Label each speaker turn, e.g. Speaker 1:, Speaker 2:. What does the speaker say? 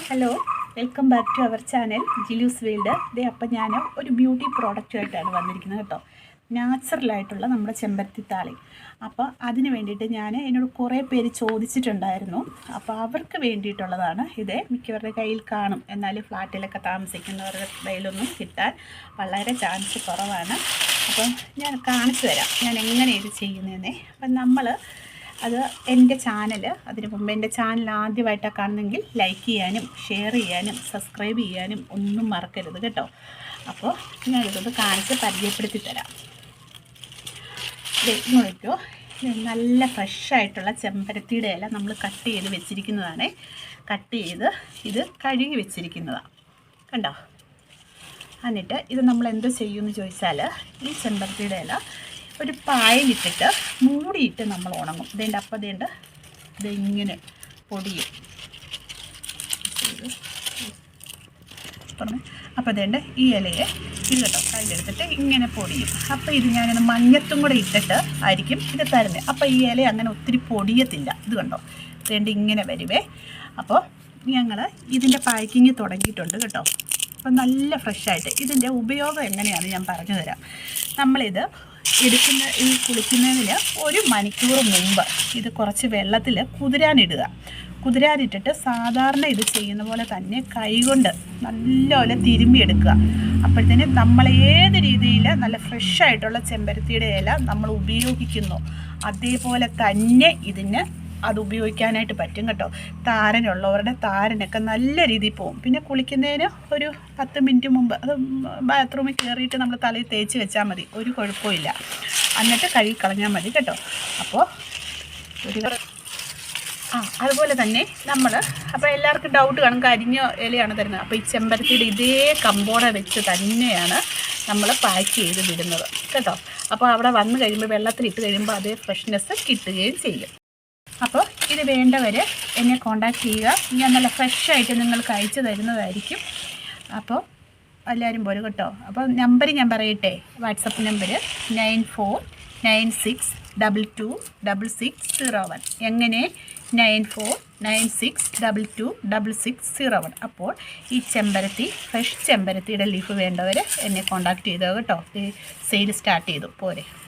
Speaker 1: Hello, welcome back to our channel Jilu's world. അപ്പം ഞാൻ ഒരു ബ്യൂട്ടി പ്രോഡക്റ്റുമായിട്ടാണ് വന്നിരിക്കുന്നത് കേട്ടോ. നാച്ചുറലായിട്ടുള്ള നമ്മുടെ ചെമ്പരത്തിത്താളി. അപ്പോൾ അതിന് വേണ്ടിയിട്ട് എന്നോട് കുറേ പേര് ചോദിച്ചിട്ടുണ്ടായിരുന്നു. അപ്പോൾ അവർക്ക് വേണ്ടിയിട്ടുള്ളതാണ് ഇത്. മിക്കവരുടെ കയ്യിൽ കാണും, എന്നാൽ ഫ്ലാറ്റിലൊക്കെ താമസിക്കുന്നവരുടെ കയ്യിലൊന്നും കിട്ടാൻ വളരെ ചാൻസ് കുറവാണ്. അപ്പം ഞാൻ കാണിച്ചു തരാം ഞാൻ എങ്ങനെ ഇത് ചെയ്യുന്നതെന്നേ. അപ്പം അത് എൻ്റെ ചാനൽ, അതിന് മുമ്പ് എൻ്റെ ചാനൽ ആദ്യമായിട്ടാണ് കാണുന്നെങ്കിൽ ലൈക്ക് ചെയ്യാനും ഷെയർ ചെയ്യാനും സബ്സ്ക്രൈബ് ചെയ്യാനും ഒന്നും മറക്കരുത് കേട്ടോ. അപ്പോൾ ഞാനിതൊന്ന് കാണിച്ച് പരിചയപ്പെടുത്തി തരാം. നോക്കിയോ, നല്ല ഫ്രഷായിട്ടുള്ള ചെമ്പരത്തിയുടെ ഇല നമ്മൾ കട്ട് ചെയ്ത് വെച്ചിരിക്കുന്നതാണ്. കട്ട് ചെയ്ത് ഇത് കഴുകി വെച്ചിരിക്കുന്നതാണ് കണ്ടോ. എന്നിട്ട് ഇത് നമ്മൾ എന്ത് ചെയ്യുമെന്ന് ചോദിച്ചാൽ, ഈ ചെമ്പരത്തിയുടെ ഇല ഒരു പായലിട്ടിട്ട് മൂടിയിട്ട് നമ്മൾ ഉണങ്ങും. ഇതേണ്ട അപ്പം ഇതിങ്ങനെ പൊടിയും. അപ്പോൾ ഇതേണ്ട ഈ ഇലയെ ഇത് കേട്ടോ കയ്യിലെടുത്തിട്ട് ഇങ്ങനെ പൊടിയും. അപ്പോൾ ഇത് ഞാനൊന്ന് മഞ്ഞത്തും കൂടെ ഇട്ടിട്ട് ആയിരിക്കും ഇത് തരുന്നത്. അപ്പോൾ ഈ ഇല അങ്ങനെ ഒത്തിരി പൊടിയത്തില്ല. ഇത് കണ്ടോ, ഇതേണ്ട ഇങ്ങനെ വരുവേ. അപ്പോൾ ഞങ്ങൾ ഇതിൻ്റെ പാക്കിങ് തുടങ്ങിയിട്ടുണ്ട് കേട്ടോ. അപ്പോൾ നല്ല ഫ്രഷായിട്ട് ഇതിൻ്റെ ഉപയോഗം എങ്ങനെയാണെന്ന് ഞാൻ പറഞ്ഞു തരാം. നമ്മളിത് ഈ കുളിക്കുന്നതിന് 1 മണിക്കൂർ മുമ്പ് ഇത് കുറച്ച് വെള്ളത്തിൽ കുതിരാനിട്ടിട്ട് സാധാരണ ഇത് ചെയ്യുന്ന പോലെ തന്നെ കൈകൊണ്ട് നല്ലപോലെ തിരുമ്മിയെടുക്കുക. അപ്പോഴത്തേന് നമ്മൾ ഏത് രീതിയിൽ നല്ല ഫ്രഷായിട്ടുള്ള ചെമ്പരത്തിയുടെ ഇല നമ്മൾ ഉപയോഗിക്കുന്നു അതേപോലെ തന്നെ ഇതിന് അത് ഉപയോഗിക്കാനായിട്ട് പറ്റും കേട്ടോ. താരനുള്ളവരുടെ താരനൊക്കെ നല്ല രീതിയിൽ പോകും. പിന്നെ കുളിക്കുന്നതിന് ഒരു 10 മിനിറ്റ് മുമ്പ് അത് ബാത്റൂമിൽ കയറിയിട്ട് നമ്മൾ തലയിൽ തേച്ച് വെച്ചാൽ മതി, ഒരു കുഴപ്പമില്ല. എന്നിട്ട് കഴുകി കളഞ്ഞാൽ മതി കേട്ടോ. അപ്പോൾ അതുപോലെ തന്നെ അപ്പോൾ എല്ലാവർക്കും ഡൗട്ട് കാണും, കരിഞ്ഞ ഇലയാണ് തരുന്നത്. അപ്പോൾ ഈ ചെമ്പരത്തിയുടെ ഇതേ കമ്പോടെ വെച്ച് തന്നെയാണ് നമ്മൾ പാക്ക് ചെയ്ത് വിടുന്നത് കേട്ടോ. അപ്പോൾ അവിടെ വന്നു കഴിയുമ്പോൾ വെള്ളത്തിലിട്ട് കഴിയുമ്പോൾ അതേ ഫ്രഷ്നെസ് കിട്ടുകയും ചെയ്യും. അപ്പോൾ ഇത് വേണ്ടവർ എന്നെ കോൺടാക്റ്റ് ചെയ്യുക. ഞാൻ നല്ല ഫ്രഷായിട്ട് നിങ്ങൾക്ക് അയച്ചു തരുന്നതായിരിക്കും. അപ്പോൾ എല്ലാവരും പോരും കേട്ടോ. അപ്പോൾ നമ്പർ ഞാൻ പറയട്ടെ, വാട്സപ്പ് നമ്പർ 9496226601. എങ്ങനെ 9496226601. അപ്പോൾ ഈ ഫ്രഷ് ചെമ്പരത്തിയുടെ ലീഫ് വേണ്ടവർ എന്നെ കോൺടാക്റ്റ് ചെയ്തോ കേട്ടോ. സെയിൽ സ്റ്റാർട്ട് ചെയ്തു പോരെ.